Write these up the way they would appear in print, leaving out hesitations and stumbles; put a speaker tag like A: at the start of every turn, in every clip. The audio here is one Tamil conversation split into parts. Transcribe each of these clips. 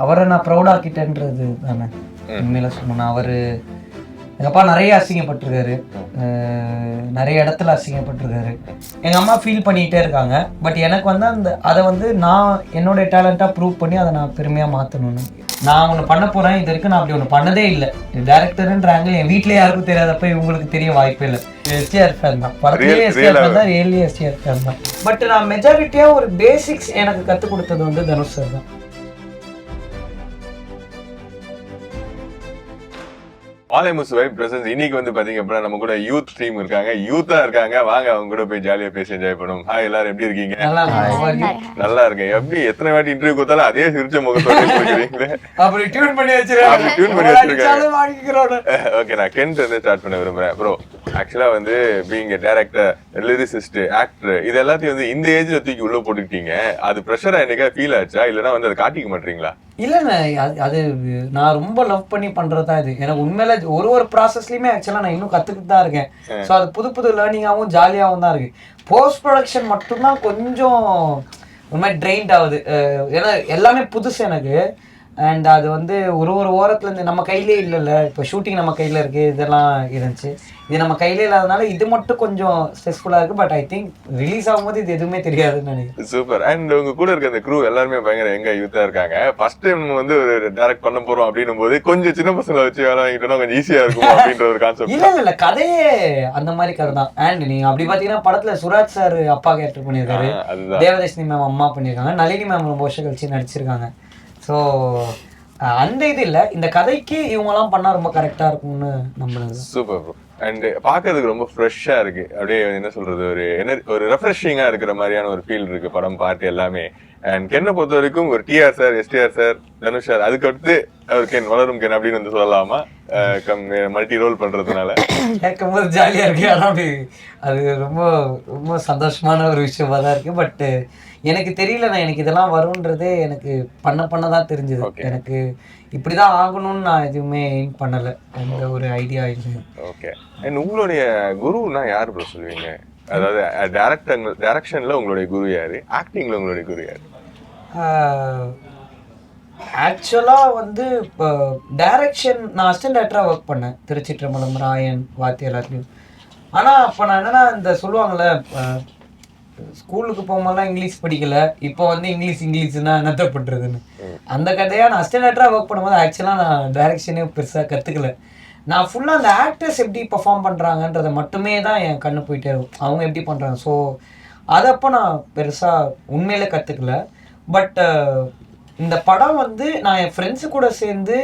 A: அவரை நான் ப்ரௌடாக்கிட்டேன்றது தானே உண்மையில சொல்லணும்னா. அவர் எங்கள் அப்பா நிறைய அசிங்கப்பட்டிருக்காரு, நிறைய இடத்துல அசிங்கப்பட்டிருக்காரு. எங்கள் அம்மா ஃபீல் பண்ணிகிட்டே இருக்காங்க. பட் எனக்கு வந்து அதை வந்து நான் என்னோடய டேலண்ட்டாக ப்ரூவ் பண்ணி அதை நான் பெருமையாக மாற்றணும்னு நான் ஒன்று பண்ண போகிறேன். இது வரைக்கும் நான் அப்படி ஒன்று பண்ணதே இல்லை. டேரக்டருன்றாங்க, என் வீட்டிலே யாருக்கும் தெரியாதப்ப இவங்களுக்கு தெரிய வாய்ப்பே இல்லை. எஸ்டிஆர் ஃபேன் தான், படத்துலேயே எஸ்டிஆர் ஃபேன் தான், ரியல்லி எஸ்டிஆர் ஃபேன் தான். பட் நான் மெஜாரிட்டியாக ஒரு பேசிக்ஸ் எனக்கு கற்றுக் கொடுத்தது வந்து தனுஷ் சார் தான்.
B: ஆலைமுசு வைப் பிரசன்ஸ் இன்னைக்கு வந்து பாத்தீங்க அப்படின்னா நம்ம கூட யூத் டீம் இருக்காங்க, யூத்தா இருக்காங்க. வாங்க அவங்க கூட போய் ஜாலியா பேசி என்ஜாய் பண்ணுவோம். ஹாய் எல்லாரும், எப்படி இருக்கீங்க? நல்லா இருக்கேன். எப்படி எத்தனை வாட்டி இன்டர்வியூ கொடுத்தாலும் அதே சிரிச்ச முகத்தோட இருக்கீங்களே.
A: அப்படி டியூன் பண்ணி வச்சிருக்காங்க.
B: ஓகே, நான் கென்ட் வந்து ஸ்டார்ட் பண்ண விரும்புறேன். ப்ரோ, ஆக்சுவலா வந்து பீயிங் டைரக்டர், லிரிசிஸ்ட், ஆக்டர், இது எல்லாத்தையும் வந்து இந்த ஏஜ்ல தூக்கி உள்ள போட்டுக்கிட்டீங்க. அது ப்ரெஷரா என்னைக்கா ஃபீல் ஆச்சா, இல்லைன்னா வந்து அதை காட்டிக்க மாட்டீங்களா?
A: இல்லைண்ணே, அது நான் ரொம்ப லவ் பண்ணி பண்ணுறதா இது. எனக்கு உண்மையில ஒரு ப்ராசஸ்லையுமே ஆக்சுவலாக நான் இன்னும் கற்றுக்கிட்டு தான் இருக்கேன். ஸோ அது புது லேர்னிங்காகவும் ஜாலியாகவும் தான் இருக்குது. போஸ்ட் ப்ரொடக்ஷன் மட்டும்தான் கொஞ்சம் ஒரு மாதிரி ட்ரெயின்ட் ஆகுது. ஏன்னா எல்லாமே புதுசு எனக்கு. அண்ட் அது வந்து ஒரு ஓரத்துலேருந்து நம்ம கையிலே இல்லைல்ல. இப்போ ஷூட்டிங் நம்ம கையில் இருக்குது, இதெல்லாம் இருந்துச்சு. இது நம்ம கையிலே இல்லாதனால இது மட்டும் கொஞ்சம் ஸ்ட்ரெஸ்ஃபுல்லாக இருக்குது. பட் ஐ திங்க் ரிலீஸ் ஆகும்போது இது எதுவுமே தெரியாதுன்னு நினைக்கிறேன்.
B: சூப்பர். அண்ட் உங்க கூட இருக்க அந்த க்ரூ எல்லாருமே பயங்கர எங்க யூத்தா இருக்காங்க. ஃபர்ஸ்ட் டைம் வந்து ஒரு டைரக்ட் பண்ண போறோம் அப்படின்னும் போது கொஞ்சம் சின்ன பசங்களை வச்சு வேலை வாங்கிட்டோம்னா கொஞ்சம் ஈஸியா இருக்கும் அப்படின்ற ஒரு கான்செப்ட்.
A: இல்ல கதையே அந்த மாதிரி கதை தான். அண்ட் நீங்க அப்படி பாத்தீங்கன்னா படத்துல சுராஜ் சார் அப்பா கேரக்டர் பண்ணியிருக்காரு, தேவதர்ஷினி மேம் அம்மா பண்ணியிருக்காங்க, நளினி மேம் ரொம்ப வருஷம் கழிச்சு நடிச்சிருக்காங்க. ஸோ அந்த இது இல்லை, இந்த கதைக்கு இவங்கெல்லாம் பண்ணா ரொம்ப கரெக்டா இருக்கும்னு நம்புறது.
B: Super bro. அண்ட் பாக்குறதுக்கு ரொம்ப ஃப்ரெஷ்ஷா இருக்கு. அப்படியே என்ன சொல்றது, ஒரு ரெஃப்ரெஷிங்கா இருக்கிற மாதிரியான ஒரு ஃபீல் இருக்கு படம், பாட்டு எல்லாமே. அண்ட் கென்னை பொறுத்த வரைக்கும் ஒரு TR sir, STR sir, Dhanush sir, அதுக்கு அடுத்து அவர் கென், வளரும் கென் அப்படின்னு வந்து சொல்லலாமா? மல்டி ரோல் பண்றதுனால
A: கேட்கும் போது ஜாலியா இருக்கு. ஆனால் அது ரொம்ப ரொம்ப சந்தோஷமான ஒரு விஷயமா தான் இருக்கு. பட் எனக்கு தெரியலண்ணா, எனக்கு இதெல்லாம் வரும்ன்றதே எனக்கு பண்ணதான் தெரிஞ்சது. எனக்கு இப்படிதான் ஆகணும்னு நான் எதுவுமே எய்ம் பண்ணல, அந்த ஒரு ஐடியா இல்லை.
B: ஓகே. அண்ட் உங்களுடைய குருன்னா யாரு ப்ரோ சொல்லுவீங்க? அதாவது டைரக்ஷன்ல உங்களுடைய குரு யாரு, ஆக்டிங்ல உங்களுடைய குரு யாரு?
A: ஆக்சுவலாக வந்து இப்போ டைரக்ஷன் நான் அசிஸ்டன்ட் டைரக்டராக ஒர்க் பண்ணேன், திருச்சிற்றம்பலம், ராயன், வாத்தி எல்லாத்துலேயும். ஆனால் அப்போ நான் என்னென்னா இந்த சொல்லுவாங்கள்ல, ஸ்கூலுக்கு போகும்போதெல்லாம் இங்கிலீஷ் படிக்கல, இப்போ வந்து இங்கிலீஷ்னா என்னத்த பண்ணுறதுன்னு, அந்த கதையாக நான் அசிஸ்டன்ட் டைரக்டராக ஒர்க் பண்ணும்போது ஆக்சுவலாக நான் டைரக்ஷனே பெருசாக கற்றுக்கல. நான் ஃபுல்லாக அந்த ஆக்டர்ஸ் எப்படி பர்ஃபார்ம் பண்ணுறாங்கன்றதை மட்டுமே தான் என் கண்ணு போயிட்டே இருக்கும், அவங்க எப்படி பண்ணுறாங்க. ஸோ அதை அப்போ நான் பெருசாக உண்மையிலே கற்றுக்கல. பட் இந்த படம் வந்து நான் என் ஃப்ரெண்ட்ஸு கூட சேர்ந்து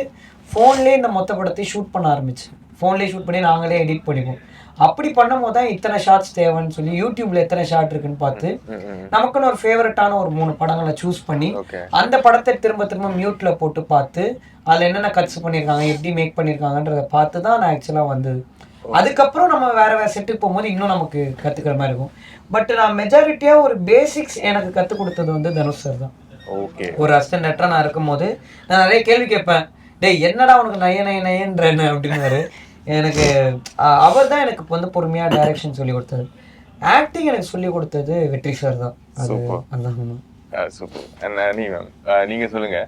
A: ஃபோன்லேயே இந்த மொத்த படத்தையும் ஷூட் பண்ண ஆரம்பித்தேன். ஃபோன்லேயே ஷூட் பண்ணி நாங்களே எடிட் பண்ணிப்போம். அப்படி பண்ணும் போது தான் இத்தனை ஷார்ட்ஸ் தேவைன்னு சொல்லி யூடியூப்ல எத்தனை ஷார்ட் இருக்குன்னு பார்த்து நமக்குன்னு ஒரு ஃபேவரட்டான ஒரு 3 படங்களை சூஸ் பண்ணி அந்த படத்தை திரும்ப மியூட்ல போட்டு பார்த்து அதில் என்னென்ன கட்ஸ் பண்ணியிருக்காங்க, எப்படி மேக் பண்ணியிருக்காங்கன்றதை பார்த்து தான் நான் ஆக்சுவலாக வந்தது. அதுக்கப்புறம் நம்ம வேற செட்டுக்கு போகும்போது இன்னும் நமக்கு கற்றுக்கிற மாதிரி இருக்கும். பட் நான் மெஜாரிட்டியாக ஒரு பேசிக்ஸ் எனக்கு கற்றுக் கொடுத்தது வந்து தனுஷ் சார் தான். ஒரு அசிஸ்டன்ட் டைரக்டரா நான் இருக்கும்போது நான் நிறைய கேள்வி கேட்பேன், டேய் என்னடா உனக்கு நயன்றேன்னு அப்படின்னு. எனக்கு அவர் தான் எனக்கு வந்து பொறுமையா டைரக்ஷன் சொல்லி கொடுத்தது. ஆக்டிங் எனக்கு சொல்லி கொடுத்தது வெற்றி சார் தான்.
B: நீங்க சொல்லுங்க.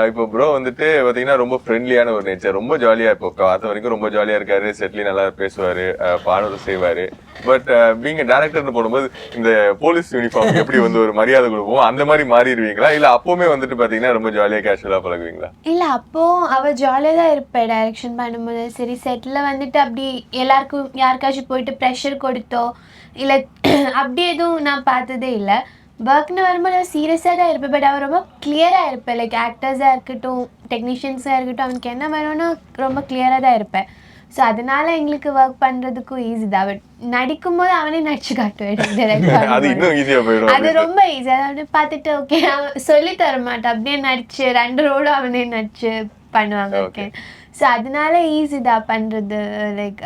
B: இப்போ ப்ரோ வந்துட்டு பாத்தீங்கன்னா ரொம்ப ஃப்ரெண்ட்லியான ஒரு நேச்சர், ரொம்ப ஜாலியா, இப்போ பார்த்த வரைக்கும் ரொம்ப ஜாலியா இருக்காரு, செட்லி நல்லா பேசுவாரு, பாடலும் செய்வாரு. பட் நீங்க டைரக்டர்னு போடும்போது இந்த போலீஸ் யூனிஃபார்ம் எப்படி வந்து ஒரு மரியாதை கொடுப்போம், அந்த மாதிரி மாறிடுவீங்களா, இல்ல அப்பவுமே வந்துட்டு பாத்தீங்கன்னா ரொம்ப ஜாலியா கேஷுவலா பழகுவீங்களா?
C: இல்ல, அப்போ அவர் ஜாலியா தான் இருப்பேன் டைரக்ஷன் பண்ணும்போது. சரி, செட்ல வந்துட்டு அப்படி எல்லாருக்கும் யாருக்காச்சும் போயிட்டு ப்ரெஷர் கொடுத்தோ இல்ல அப்படி எதுவும் நான் பார்த்ததே இல்லை. ஒர்க்னு வரும்போது சீரியஸாக தான் இருப்பேன். பட் அவர் ரொம்ப கிளியராக இருப்பேன். லைக் ஆக்டர்ஸாக இருக்கட்டும், டெக்னீஷியன்ஸாக இருக்கட்டும், அவனுக்கு என்ன வேணும்னு ரொம்ப கிளியராக தான் இருப்பேன். ஸோ அதனால எங்களுக்கு ஒர்க் பண்ணுறதுக்கும் ஈஸி தான். பட் நடிக்கும் போது அவனே நடிச்சு காட்டுவேன், அது ரொம்ப ஈஸி. அதாவது பார்த்துட்டு ஓகே சொல்லி தர மாட்டேன், அப்படியே நடிச்சு 2 ரோலும் அவனே நடிச்சு பண்ணுவாங்க. ஓகே, ஸோ அதனால ஈஸி தான் பண்ணுறது, லைக்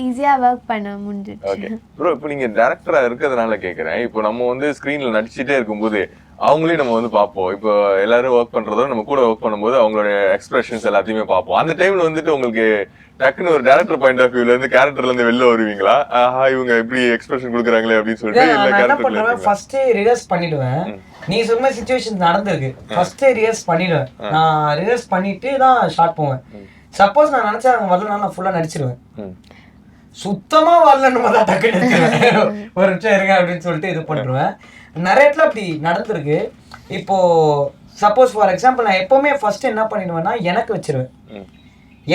C: ஈஸியாக ஒர்க் பண்ண முடிஞ்சிச்சு.
B: ப்ரோ, இப்போ நீங்கள் டேரக்டராக இருக்கிறதுனால கேட்குறேன், இப்போ நம்ம வந்து ஸ்க்ரீனில் நடிச்சுட்டே இருக்கும்போது அவங்களையும் நம்ம வந்து பார்ப்போம். இப்போ எல்லாரும் ஒர்க் பண்ணுறதோ நம்ம கூட ஒர்க் பண்ணும்போது அவங்களோட எக்ஸ்பிரஷன்ஸ் எல்லாத்தையுமே பார்ப்போம். அந்த டைம்ல வந்துட்டு உங்களுக்கு டக்குன்னு ஒரு டேரக்டர் பாயிண்ட் ஆஃப் வியூல இருந்து கேரக்டர்ல இருந்து வெளில வருவீங்களா? இவங்க இப்படி எக்ஸ்பிரஷன் கொடுக்குறாங்களே அப்படின்னு சொல்லிட்டு
A: ஃபர்ஸ்ட் ரிஹர்ஸ் பண்ணிடுவேன். நீ சொன்ன சுச்சுவேஷன் நடந்திருக்கு. ஃபர்ஸ்ட் ரிஹர்ஸ் பண்ணிடுவேன். நான் ரிஹர்ஸ் பண்ணிட்டு தான் ஷார்ட் போவேன். சப்போஸ் நான் நினைச்சா அவங்க வரலனால நான் ஃபுல்லா நடிச்சிருவேன். சுத்தமா வரலன்னு தான் டக்கு நடிச்சிருவேன். ஒரு நிமிஷம் இருங்க அப்படின்னு சொல்லிட்டு இது பண்ணுவேன். நிறைய இடத்துல அப்படி நடந்திருக்கு. இப்போ சப்போஸ் ஃபார் எக்ஸாம்பிள் நான் எப்பவுமே ஃபர்ஸ்ட் என்ன பண்ணிடுவேன்னா எனக்கு வச்சிருவேன்.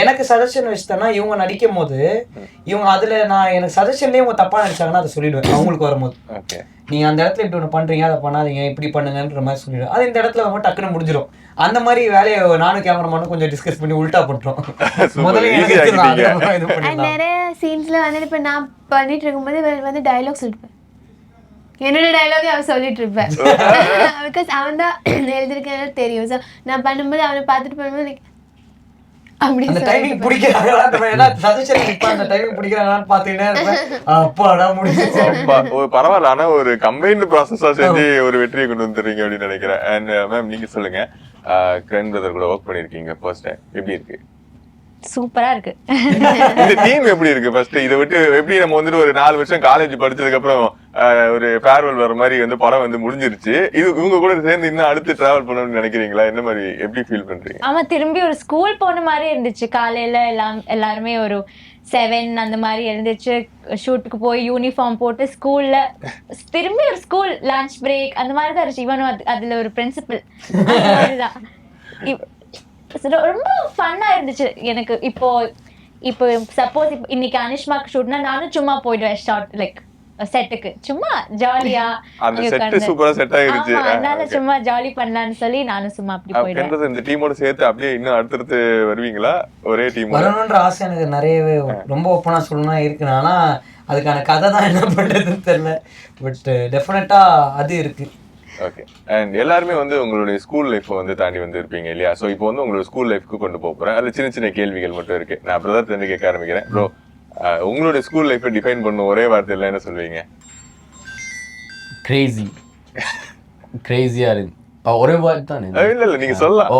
A: எனக்கு சஜஷன் வச்சுட்டேன்னா இவங்க நடிக்கும் போது இவங்க அதுல நான் எனக்கு சஜஷன்லேயே இவங்க தப்பா நடிச்சாங்கன்னா அதை சொல்லிடுவேன் அவங்களுக்கு வரும்போது. நீங்க அந்த இடத்துல இப்படி ஒன்று பண்றீங்க, அதை பண்ணாதீங்க, இப்படி பண்ணுங்கன்ற மாதிரி சொல்லிடுவேன். அது இந்த இடத்துல அவங்க டக்குன்னு முடிஞ்சிடும். அந்த மாதிரி வேலையை நானும் கேமராமேனும் கொஞ்சம் டிஸ்கஸ் பண்ணி உல்டா பண்றோம்.
C: நிறைய சீன்ஸ்ல வந்து இப்ப நான் பண்ணிட்டு இருக்கும்போது வந்து டைலாக் சொல்லிருப்பேன். என்னோட டைலாக் அவன் சொல்லிட்டு இருப்பேன். பிகாஸ் அவன் தான் எழுதிருக்கேன்னு தெரியும். ஸோ நான் பண்ணும்போது அவனை பார்த்துட்டு பண்ணும்போது அப்படி
A: அந்த டைமிங் பிடிக்கிறாங்களா, அந்த டைமிங் பிடிக்கிறாங்களான்னு பாத்தீங்கன்னா அப்பாடா முடிஞ்சிச்சு.
B: பரவாயில்ல. ஆனா ஒரு கம்பைன்டு ப்ராசஸா செஞ்சு ஒரு வெற்றியை கொண்டு வந்துடுறீங்க அப்படின்னு நினைக்கிறேன். அண்ட் மேம் நீங்க சொல்லுங்க, கிரண் பிரதர் கூட ஒர்க் பண்ணிருக்கீங்க ஃபர்ஸ்ட் டைம், எப்படி இருக்கு?
D: சூப்பரா இருக்கு.
B: இந்த டீம் எப்படி இருக்கு? ஃபர்ஸ்ட் இதை விட்டு எப்படி நம்ம வந்துட்டு ஒரு 4 வருஷம் காலேஜ் படிச்சதுக்கு அப்புறம் ஒரு ஃபேர்வெல் வர மாதிரி வந்து படம் வந்து முடிஞ்சிருச்சு. இது உங்க கூட சேர்ந்து இன்னும் அடுத்து டிராவல் பண்ணணும்னு நினைக்கிறீங்களா? என்ன மாதிரி எப்படி ஃபீல் பண்றீங்க?
D: ஆமா, திரும்பி ஒரு ஸ்கூல் போன மாதிரி இருந்துச்சு. காலையில எல்லாருமே ஒரு 7 அந்த மாதிரி எழுந்துச்சு, ஷூட்டுக்கு போய் யூனிஃபார்ம் போட்டு ஸ்கூல்ல திரும்பி ஒரு ஸ்கூல் லஞ்ச் பிரேக் அந்த மாதிரி தான் இருந்துச்சு. இவனும் அதுல ஒரு பிரின்சிபல் தான். ரொம்ப ஃபன்னா இருந்துச்சு எனக்கு. இப்போ சப்போஸ் இன்னைக்கு அனிஷ்மாக்கு ஷூட்னா நானும் சும்மா போயிடுவேன் ஷார்ட் லைக் செட்டுக்கு, சும்மா ஜாலியா
B: அந்த செட் சூப்பரா செட் ஆயிருச்சு.
D: அதனால சும்மா ஜாலி பண்ணலாம்னு சொல்லி நானும் சும்மா அப்படி போயிடுவேன்.
B: இந்த டீமோட சேர்த்து அப்படியே இன்னும் அடுத்தடுத்து வருவீங்களா? ஒரே டீம்
A: வரணும்ன்ற ஆசை எனக்கு நிறையவே ரொம்ப ஓப்பனா சொல்லணும்னா இருக்கு. ஆனா அதுக்கான கதை தான் என்ன பண்றதுன்னு தெரியல. பட் டெஃபினட்டா அது இருக்கு.
B: ஓகே. அண்ட் எல்லாருமே வந்து உங்களுடைய ஸ்கூல் லைஃப் வந்து தாண்டி வந்து இருப்பீங்க இல்லையா? ஸோ இப்போ வந்து உங்களோட ஸ்கூல் லைஃப்க்கு கொண்டு போறேன். அதுல சின்ன சின்ன கேள்விகள் மட்டும் இருக்கு. நான் பிரதர் இருந்து கேட்க ஆரம்பிக்கிறேன். ப்ரோ, உங்களுடைய ஸ்கூல் லைஃப்பை டிஃபைன் பண்ண ஒரே வார்த்தையில என்ன சொல்வீங்க?
E: கிரேசி. கிரேசியா இருக்கு. ஒரே வார்த்தை தானே?
B: இல்ல நீங்க சொல்லலாம்.
E: ஓ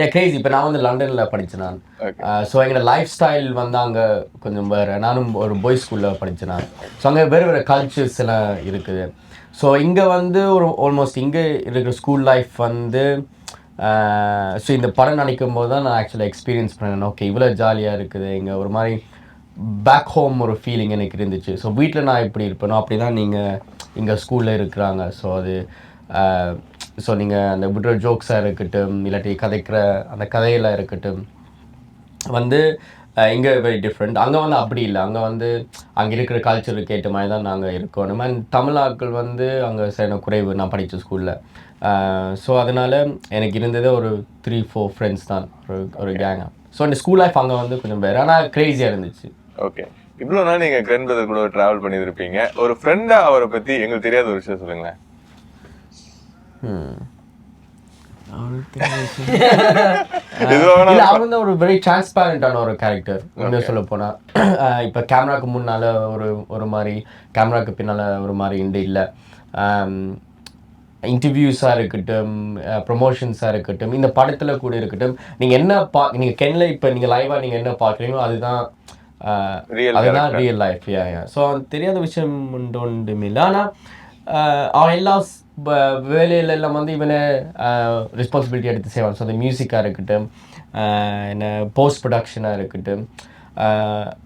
E: ஏன் கிரேசி? இப்போ நான் வந்து லண்டன்ல படிச்சேன் நான். ஸோ எங்களோட லைஃப் ஸ்டைல் வந்து அங்கே கொஞ்சம் வேறு. நானும் ஒரு பாய்ஸ் ஸ்கூலில் படித்தேன் நான். ஸோ அங்கே வேறு வேறு கல்ச்சர்ஸ் எல்லாம் இருக்குது. ஸோ இங்கே வந்து ஒரு ஆல்மோஸ்ட் இங்கே இருக்கிற ஸ்கூல் லைஃப் வந்து ஸோ இந்த படம் நினைக்கும் போது தான் நான் ஆக்சுவலாக எக்ஸ்பீரியன்ஸ் பண்ணேன். ஓகே, இவ்வளோ ஜாலியாக இருக்குது இங்கே. ஒரு மாதிரி பேக் ஹோம் ஒரு ஃபீலிங் எனக்கு இருந்துச்சு. ஸோ வீட்டில் நான் எப்படி இருப்பேனோ அப்படி தான் நீங்கள் இங்கே ஸ்கூலில் இருக்கிறாங்க. ஸோ அது ஸோ நீங்கள் அந்த விடுற ஜோக்ஸாக இருக்கட்டும், இல்லாட்டி கதைக்கிற அந்த கதையில் இருக்கட்டும் வந்து இங்கே வெரி டிஃப்ரெண்ட். அங்கே வந்து அப்படி இல்லை. அங்கே வந்து அங்கே இருக்கிற கல்ச்சருக்கு ஏற்ற மாதிரி தான் நாங்கள் இருக்கோம். நம்ம தமிழ் ஆட்கள் வந்து அங்கே சில குறைவு நான் படித்த ஸ்கூலில். ஸோ அதனால் எனக்கு இருந்ததே ஒரு 3-4 ஃப்ரெண்ட்ஸ் தான், ஒரு கேங்காக. ஸோ அந்த ஸ்கூல் லைஃப் அங்கே வந்து கொஞ்சம் வேறு, ஆனால் க்ரேஸியாக இருந்துச்சு.
B: ஓகே. இவ்வளோ நாள் நீங்கள் கிரண் பிரதர் கூட ட்ராவல் பண்ணியிருப்பீங்க. ஒரு ஃப்ரெண்டாக அவரை பற்றி எங்களுக்கு தெரியாத ஒரு விஷயம் சொல்லுங்களேன்.
E: அவர் வந்து ஒரு வெரி டிரான்ஸ்பேரண்டான ஒரு கேரக்டர். இன்னும் சொல்ல போனா இப்போ கேமராக்கு முன்னால ஒரு மாதிரி, கேமராக்கு பின்னால ஒரு மாதிரி இண்டு இல்லை. இன்டர்வியூஸாக இருக்கட்டும், ப்ரொமோஷன்ஸாக இருக்கட்டும், இந்த படத்தில் கூட இருக்கட்டும், நீங்கள் என்ன நீங்கள் கென்ல இப்போ நீங்கள் லைவாக நீங்கள் என்ன பார்க்குறீங்களோ அதுதான் ரியல் லைஃப். ஸோ தெரியாத விஷயம் ஒன்றுமே இல்லை. ஆனால் அவன் எல்லாம் வேலையில எல்லாம் வந்து இவனை ரெஸ்பான்சிபிலிட்டி எடுத்து செய்வான். ஸோ அந்த மியூசிக்காக இருக்கட்டும், என்ன போஸ்ட் ப்ரொடக்ஷனாக இருக்கட்டும்,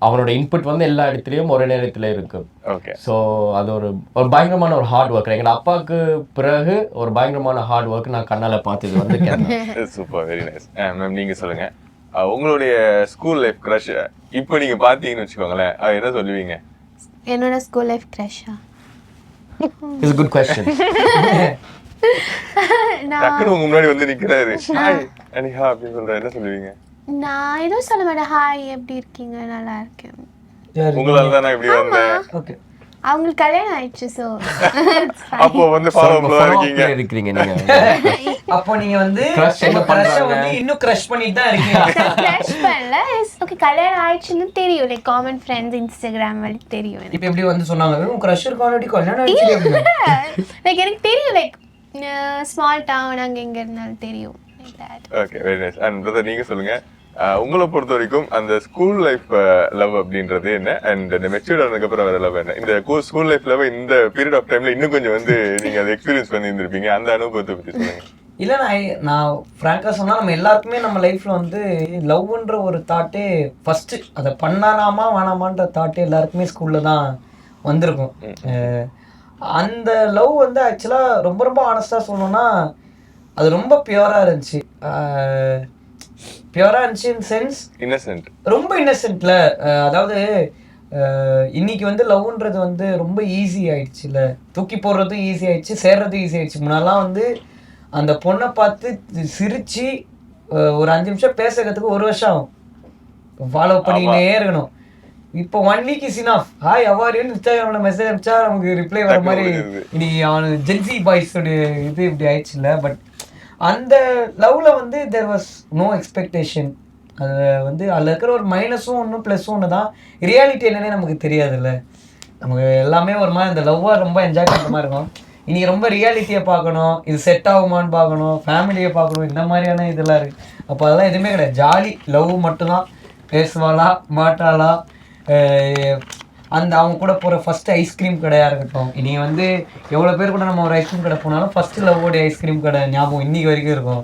E: அவனோட இன்புட் வந்து எல்லா இடத்துலையும் ஒரே நேரத்தில் இருக்கும்.
B: ஓகே.
E: ஸோ அது ஒரு பயங்கரமான ஒரு ஹார்ட் ஒர்க். எங்கள் அப்பாவுக்கு பிறகு ஒரு பயங்கரமான ஹார்ட் ஒர்க் நான் கண்ணால் பார்த்தது வந்து.
B: Super, very nice. மேம் நீங்கள் சொல்லுங்கள், உங்களுடைய ஸ்கூல் லைஃப் க்ரஷ் இப்போ நீங்கள் பார்த்தீங்கன்னு வச்சுக்கோங்களேன், என்ன சொல்லுவீங்க?
C: என்னோட ஸ்கூல் லைஃப் க்ரஷ்ஷா?
E: It's a good question.
B: டக்குனு உங்க முன்னாடி வந்து நிக்கிறாரு, ஹாய் அனிஹா அப்படி சொல்ற, என்ன சொல்லுவீங்க?
C: நான் எதுவும் சொல்ல மாட்டேன். ஹாய், எப்படி இருக்கீங்க? நல்லா இருக்கேன்.
B: உங்களால தான் நான் இப்படி வந்தேன்.
A: ஓகே.
C: அவங்களுக்கு கல்யாணம் ஆயிடுச்சு. ஸோ
B: அப்போ வந்து ஃபாலோவா
E: இருக்கீங்க நீங்க.
A: அப்போ நீங்க வந்து இன்னும் கிரஷ் பண்ணிட்டு தான் இருக்கீங்க.
C: கிரஷ் பண்ணல. ஓகே, கல்யாணம் ஆயிடுச்சுன்னு தெரியும். லைக் காமன் ஃப்ரெண்ட்ஸ் இன்ஸ்டாகிராம் வழி தெரியும்.
A: இப்போ எப்படி வந்து சொன்னாங்க உங்க கிரஷ் இருக்கு ஆல்ரெடி கல்யாணம் ஆயிடுச்சு?
C: லைக் எனக்கு தெரியும். லைக் ஸ்மால் டவுன் அங்க எங்க இருந்தாலும் தெரியும்.
B: Okay, very nice. And brother நீங்க சொல்லுங்க, உங்களை பொறுத்த வரைக்கும் அந்த ஸ்கூல் லைஃப் லவ் அப்படின்றது என்ன, அண்ட் இந்த மெச்சூர்ட் ஆனதுக்கு அப்புறம் வேற லவ் என்ன? இந்த ஸ்கூல் லைஃப் லவ் இந்த பீரியட் ஆஃப் டைம்ல இன்னும் கொஞ்சம் வந்து நீங்க அதை எக்ஸ்பீரியன்ஸ் பண்ணி இருந்திருப்பீங்க, அந்த அனுபவத்தை பத்தி சொல்லுங்க.
A: இல்லை நான் ஃப்ராங்காக சொன்னால் நம்ம எல்லாருக்குமே நம்ம லைஃப்பில் வந்து லவ்ன்ற ஒரு தாட்டே ஃபஸ்ட்டு அதை பண்ணானாமா வேணாமான்ற தாட்டே எல்லாருக்குமே ஸ்கூலில் தான் வந்திருக்கும். அந்த லவ் வந்து ஆக்சுவலாக ரொம்ப ரொம்ப ஆனஸ்டாக சொல்லணும்னா அது ரொம்ப பியூராக இருந்துச்சு. பியூராக இருந்துச்சு இன் சென்ஸ்
B: இன்னசென்ட், ரொம்ப
A: இன்னசென்ட்ல. அதாவது இன்னைக்கு வந்து லவ்ன்றது வந்து ரொம்ப ஈஸி ஆயிடுச்சு, இல்லை தூக்கி போடுறதும் ஈஸி ஆயிடுச்சு, சேர்றதும் ஈஸி ஆயிடுச்சு. முன்னாலாம் வந்து அந்த பொண்ணை பார்த்து சிரிச்சு ஒரு 5 நிமிஷம் பேசுறதுக்கு 1 வருஷம் ஆகும், ஃபாலோ பண்ணிக்கிட்டே இருக்கணும். இப்போ 1 வீக் இஸ் இனஃப். ஹாய் அவாரின்னு இன்ஸ்டாகிராம்ல மெசேஜ் அனுப்பிச்சா நமக்கு ரிப்ளை வர மாதிரி இன்னைக்கு அவனு ஜென்சி பாய்ஸோட இது இப்படி ஆயிடுச்சு இல்லை. பட் அந்த லவ்ல வந்து தேர் வாஸ் நோ எக்ஸ்பெக்டேஷன். அது வந்து அதில் இருக்கிற ஒரு மைனஸும் ஒன்றும் ப்ளஸ்ஸும் ஒன்று தான். ரியாலிட்டி என்னன்னே நமக்கு தெரியாதுல்ல. நமக்கு எல்லாமே ஒரு மாதிரி இந்த லவ்வாக ரொம்ப என்ஜாய் பண்ணுற மாதிரி இருக்கும். இன்றைக்கி ரொம்ப ரியாலிட்டியை பார்க்கணும், இது செட் ஆகுமான்னு பார்க்கணும், ஃபேமிலியை பார்க்கணும், இந்த மாதிரியான இதெல்லாம் இருக்குது. அப்போ அதெல்லாம் எதுவுமே கிடையாது. ஜாலி லவ் மட்டும்தான். பேசுவாளா மாட்டாளா, அந்த அவங்க கூட போகிற ஃபஸ்ட்டு ஐஸ்கிரீம் கடையாக இருக்கட்டும். இனி வந்து எவ்வளோ பேர் கூட நம்ம ஒரு ஐஸ்கிரீம் கடை போனாலும் ஃபஸ்ட்டு லவ்வோடைய ஐஸ்கிரீம் கடை ஞாபகம் இன்னைக்கு வரைக்கும் இருக்கும்.